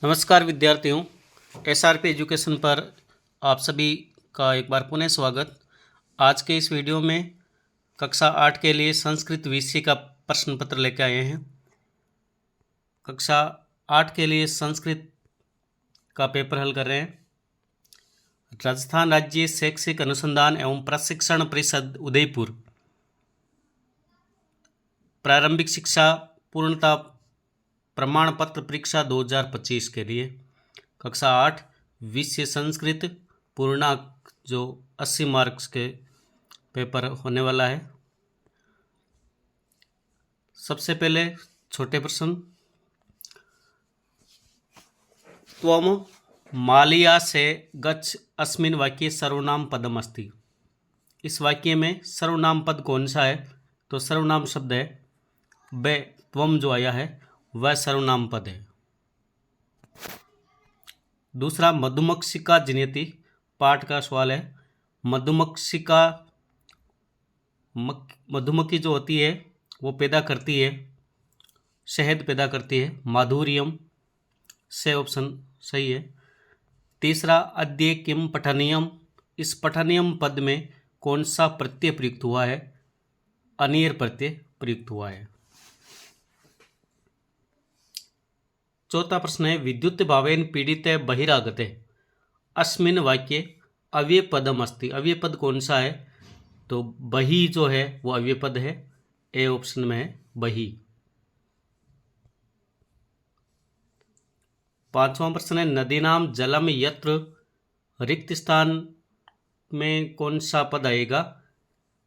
नमस्कार विद्यार्थियों, SRP education पर आप सभी का एक बार पुनः स्वागत। आज के इस वीडियो में कक्षा 8 के लिए संस्कृत विषय का प्रश्न पत्र लेकर आए हैं। कक्षा 8 के लिए संस्कृत का पेपर हल कर रहे हैं। राजस्थान राज्य शैक्षिक अनुसंधान एवं प्रशिक्षण परिषद उदयपुर प्रारंभिक शिक्षा पूर्णता प्रमाण पत्र परीक्षा 2025 के लिए कक्षा 8 विषय संस्कृत पूर्णांक जो 80 मार्क्स के पेपर होने वाला है। सबसे पहले छोटे प्रश्न। त्वम मालिया से गच्छ अस्मिन वाक्ये सर्वनाम पदम अस्ति। इस वाक्य में सर्वनाम पद कौन सा है? तो सर्वनाम शब्द है बे, त्वम जो आया है वह सर्वनाम पद है। दूसरा, मधुमक्षिका जनयति, पाठ का सवाल है। मधुमक्षिका मधुमक्खी जो होती है वो पैदा करती है, शहद पैदा करती है। माधुर्यम से ऑप्शन सही है। तीसरा, अद्य किम पठनीयम, इस पठनीयम पद में कौन सा प्रत्यय प्रयुक्त हुआ है? अनियर प्रत्यय प्रयुक्त हुआ है। चौथा प्रश्न है, विद्युत भावेन पीड़ित बहिरागते अस्मिन वाक्ये अव्यय पदम अस्ति। अव्यय पद कौन सा है? तो बही जो है वो अव्यय पद है। ए ऑप्शन में है बही। पांचवा प्रश्न है, नदीनाम जलम यत्र, रिक्त स्थान में कौन सा पद आएगा?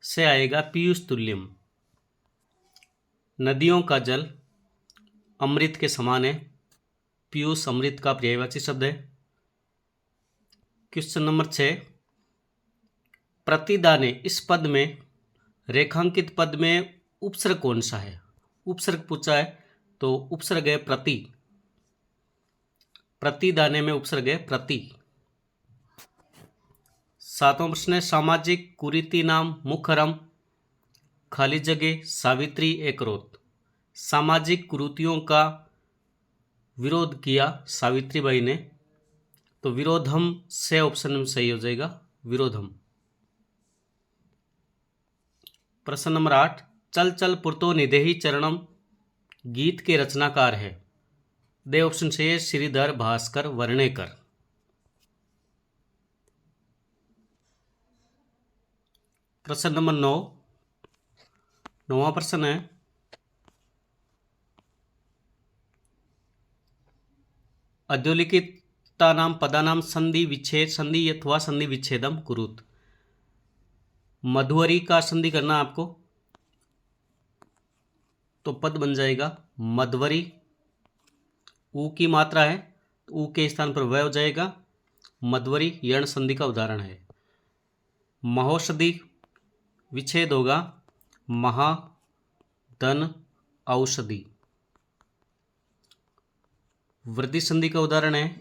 से आएगा पीयूष तुल्यम। नदियों का जल अमृत के समान है। पीयूष अमृत का पर्यायवाची शब्द है। क्वेश्चन नंबर 6, प्रतिदाने, इस पद में रेखांकित पद में उपसर्ग कौन सा है? उपसर्ग पूछा है तो उपसर्ग है प्रति। प्रतिदाने में उपसर्ग है प्रति। सातवां प्रश्न है, सामाजिक कुरीति नाम मुखरम खाली जगह सावित्री एकरोत। सामाजिक कुरीतियों का विरोध किया सावित्रीबाई ने, तो विरोधम से ऑप्शन में सही हो जाएगा विरोधम। प्रश्न नंबर 8, चल चल पुरतो निदेही चरणम गीत के रचनाकार है। दे ऑप्शन से है श्रीधर भास्कर वर्णेकर। प्रश्न नंबर 9, नौवां प्रश्न है, अधोलिखितानां पदानां संधि विच्छेद संधि अथवा संधि विच्छेदम कुरुत। मधुवरी का संधि करना आपको, तो पद बन जाएगा मधवरी। ऊ की मात्रा है, ऊ के स्थान पर वह हो जाएगा मधवरी। यण संधि का उदाहरण है। महोषधि विच्छेद होगा महा धन औषधि। वृद्धि संधि का उदाहरण है।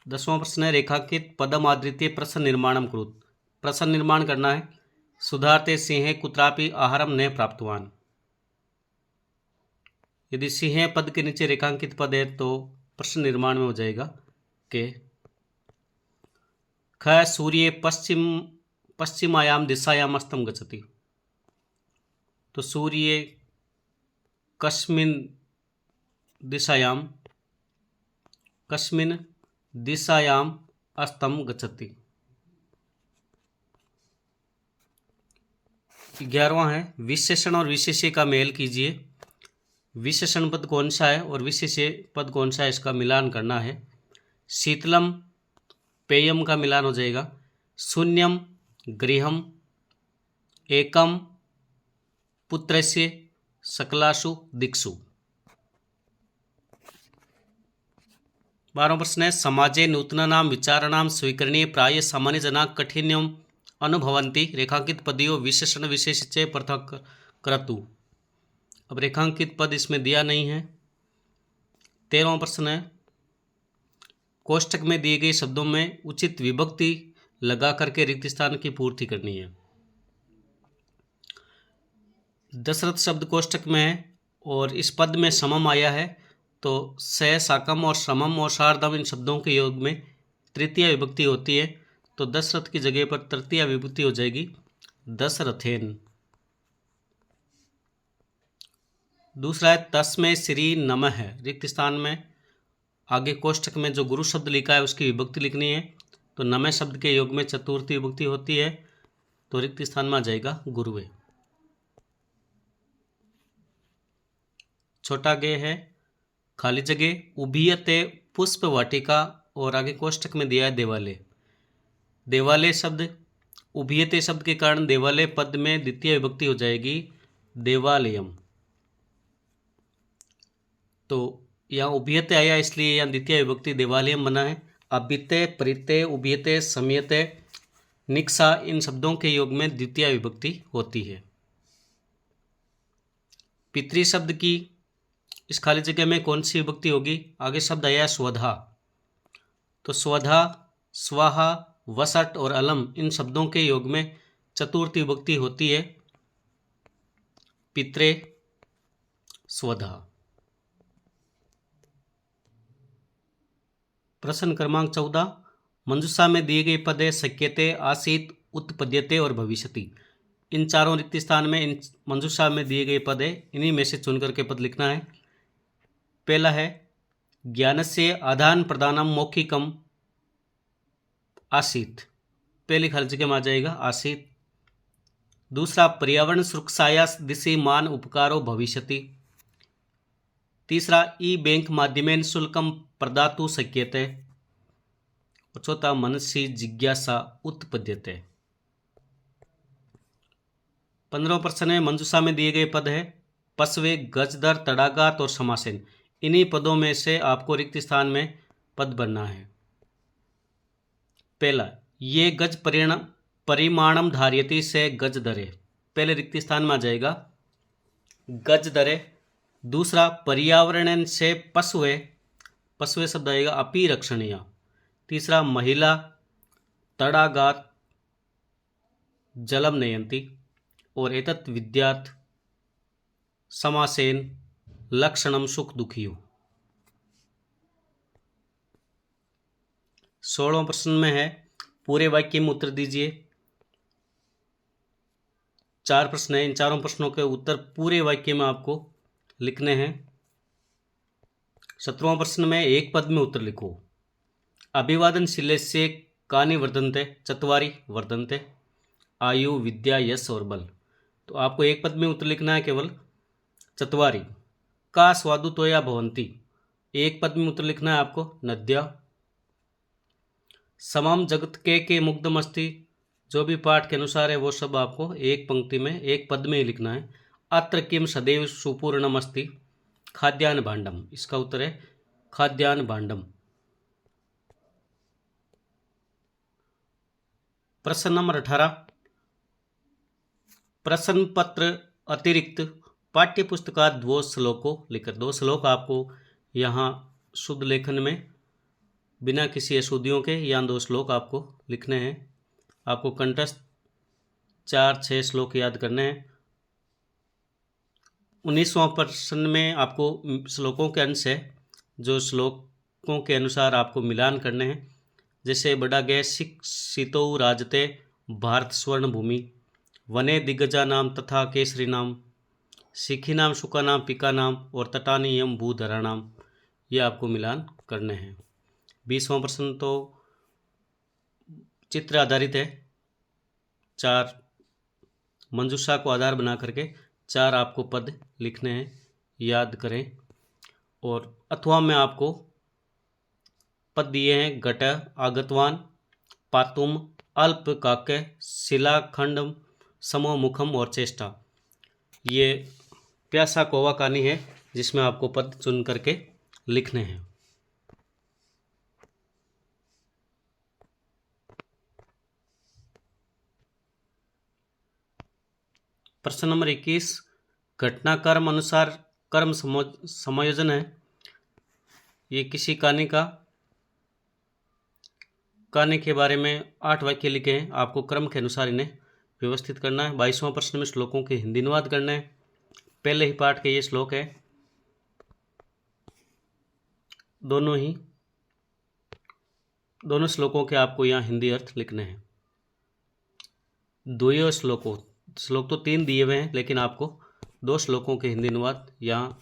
10वां प्रश्न है, रेखांकित पदम आदृत्य प्रश्न निर्माणम कुरुत। प्रश्न निर्माण करना है। सुधारते सिंह कुत्रापि आहारम न प्राप्तवान। यदि सिंह पद के नीचे रेखांकित पद है तो प्रश्न निर्माण में हो जाएगा के। ख, सूर्य पश्चिमायाम दिशायाम अस्तम गच्छति। तो सूर्य कस्मिन दिशायाम अस्तम गच्छति। 11वां है, विशेषण और विशेष्य का मेल कीजिए। विशेषण पद कौन सा है और विशेष्य पद कौन सा है, इसका मिलान करना है। शीतलम पेयम का मिलान हो जाएगा। शून्यम गृहम, एकम पुत्रस्य सकलासु दिक्षु। 12वां प्रश्न है, समाजे नूतनानां विचाराणां स्वीकरणे प्राय सामान्य जना कठिन्यम अनुभवन्ति। रेखांकित पदियों विशेषण विशेष्य पृथक करतु। अब रेखांकित पद इसमें दिया नहीं है। 13वां प्रश्न है, कोष्टक में दिए गए शब्दों में उचित विभक्ति लगा करके रिक्त स्थान की पूर्ति करनी है। दशरथ शब्द कोष्टक में है और इस पद में समम आया है तो स, साकम और समम और शारदम इन शब्दों के योग में तृतीय विभक्ति होती है, तो दशरथ की जगह पर तृतीय विभक्ति हो जाएगी दशरथेन। दूसरा है तस्मै श्री नमः। रिक्त स्थान में आगे कोष्ठक में जो गुरु शब्द लिखा है उसकी विभक्ति लिखनी है, तो नमः शब्द के योग में चतुर्थी विभक्ति होती है, तो रिक्त स्थान में आ जाएगा गुरुवे। छोटा गे है खाली जगह उभीयते पुष्प वाटिका और आगे कोष्ठक में दिया है देवालय। देवालय शब्द उभीयते शब्द के कारण देवालय पद में द्वितीय विभक्ति हो जाएगी देवालयम। तो यहाँ उभीयते आया इसलिए यहाँ द्वितीय विभक्ति देवालयम बना है। अभिते परिते उभीयते समयते निक्सा इन शब्दों के योग में द्वितीय विभक्ति होती है। पितृ शब्द की इस खाली जगह में कौन सी विभक्ति होगी? आगे शब्द आया स्वधा, तो स्वधा स्वाहा वसट और अलम इन शब्दों के योग में चतुर्थी विभक्ति होती है पित्रे स्वधा। प्रश्न क्रमांक 14, मंजूषा में दिए गए पद है शक्यते, आसीत, उत्पद्यते और भविष्यति। इन चारों रिक्त स्थान में इन मंजूषा में दिए गए पद है, इन्हीं में से चुनकर के पद लिखना है। पहला है ज्ञानस्य आदान प्रदानम मौखिकम आसीत, पहली खाली जगह में आ जाएगा आसीत। दूसरा पर्यावरण सुरक्षाया दिशि मान उपकारो भविष्यति। तीसरा ई बैंक माध्यमेन शुल्कम प्रदातु शक्यते। और चौथा मनसी जिज्ञासा उत्पद्यते। 15वां प्रश्न है मंजूषा में दिए गए पद है पशवे, गजदर, तड़ागात और समासेन। इन्हीं पदों में से आपको रिक्त स्थान में पद बनना है। पहला ये गज परिमाणम धार्यति से गज दरे, पहले रिक्त स्थान में आ जाएगा गज दरे। दूसरा पर्यावरण से पशुवे, पशुवे शब्द आएगा अपी रक्षणीय। तीसरा महिला, तड़ागात, जलम नयंती और एतत् विद्यात् समासेन लक्षणम सुख दुखियो। 16वां प्रश्न में है पूरे वाक्य में उत्तर दीजिए। 4 प्रश्न है, इन चारों प्रश्नों के उत्तर पूरे वाक्य में आपको लिखने हैं। 17वां प्रश्न में एक पद में उत्तर लिखो। अभिवादन शिलेस्य कानि वर्धन्ते, चत्वारि वर्धन्ते, आयु, विद्या, यश और बल। तो आपको एक पद में उत्तर लिखना है केवल चत्वारि। का स्वादु तोया भवंती, एक पद में उत्तर लिखना है आपको नद्या। समम जगत के मुग्धम अस्ति, जो भी पाठ के अनुसार है वो सब आपको एक पंक्ति में एक पद में ही लिखना है। अत्र किम सदैव सुपूर्णम अस्ति, खाद्यान्न भांडम, इसका उत्तर है खाद्यान्न भांडम। प्रश्न नंबर 18, प्रश्न पत्र अतिरिक्त पाठ्य पुस्तकात 2 श्लोकों लिखकर, 2 श्लोक आपको यहाँ शुद्ध लेखन में बिना किसी अशुद्धियों के यहाँ 2 श्लोक आपको लिखने हैं। आपको कंठस्थ 4-6 श्लोक याद करने हैं। 19वां प्रश्न में आपको श्लोकों के अंश है जो श्लोकों के अनुसार आपको मिलान करने हैं। जैसे बड़ा गय शिक्षितो राजते भारत स्वर्ण भूमि, वने दिग्गजा नाम तथा केसरी नाम, सिखी नाम शुका नाम पिका नाम और तटानी यम भूधरा नाम, ये आपको मिलान करने हैं। 20वां प्रश्न तो चित्र आधारित है। 4 मंजूषा को आधार बना करके 4 आपको पद लिखने हैं, याद करें। और अथवा में आपको पद दिए हैं घट, आगतवान, पातुम, अल्प, काक्य, शिलाखंड, समो, मुखम और चेष्टा। ये प्यासा कौवा कहानी है जिसमें आपको पद चुन करके लिखने हैं। प्रश्न नंबर 21, घटनाक्रम अनुसार कर्म समायोजन है। ये किसी कहानी के बारे में 8 वाक्य लिखे हैं, आपको क्रम के अनुसार इन्हें व्यवस्थित करना है। 22वां प्रश्न में श्लोकों के हिंदी अनुवाद करना है। पहले ही पाठ के ये श्लोक है। दोनों श्लोकों के आपको यहाँ हिंदी अर्थ लिखने हैं। द्वयो श्लोक तो 3 दिए हुए हैं, लेकिन आपको 2 श्लोकों के हिंदी अनुवाद यहाँ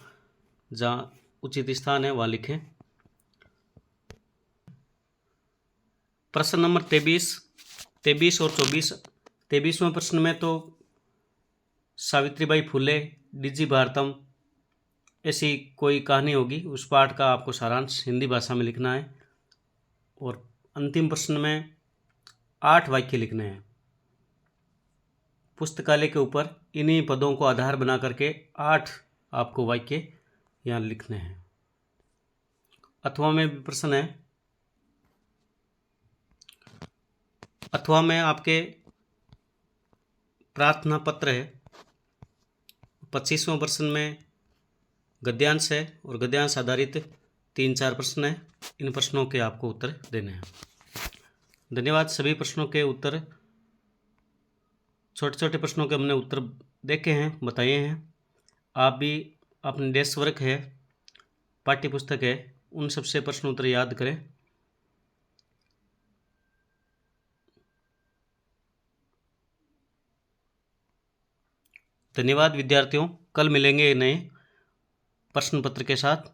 जहाँ उचित स्थान है वहाँ लिखें। प्रश्न नंबर 23 और 24। 23वें प्रश्न में तो सावित्रीबाई फुले डिजी भारतम ऐसी कोई कहानी होगी, उस पाठ का आपको सारांश हिंदी भाषा में लिखना है। और अंतिम प्रश्न में 8 वाक्य लिखने हैं पुस्तकालय के ऊपर। इन्हीं पदों को आधार बना करके 8 आपको वाक्य यहाँ लिखने हैं। अथवा में भी प्रश्न है। अथवा में आपके प्रार्थना पत्र है। 25वें प्रश्न में गद्यांश है और गद्यांश आधारित 3-4 प्रश्न है। इन प्रश्नों के आपको उत्तर देने हैं। धन्यवाद। सभी प्रश्नों के उत्तर, छोटे छोटे प्रश्नों के हमने उत्तर देखे हैं, बताए हैं। आप भी अपने डेस्क वर्क है, पाठ्य पुस्तक है, उन सबसे प्रश्न उत्तर याद करें। धन्यवाद विद्यार्थियों। कल मिलेंगे नए प्रश्न पत्र के साथ।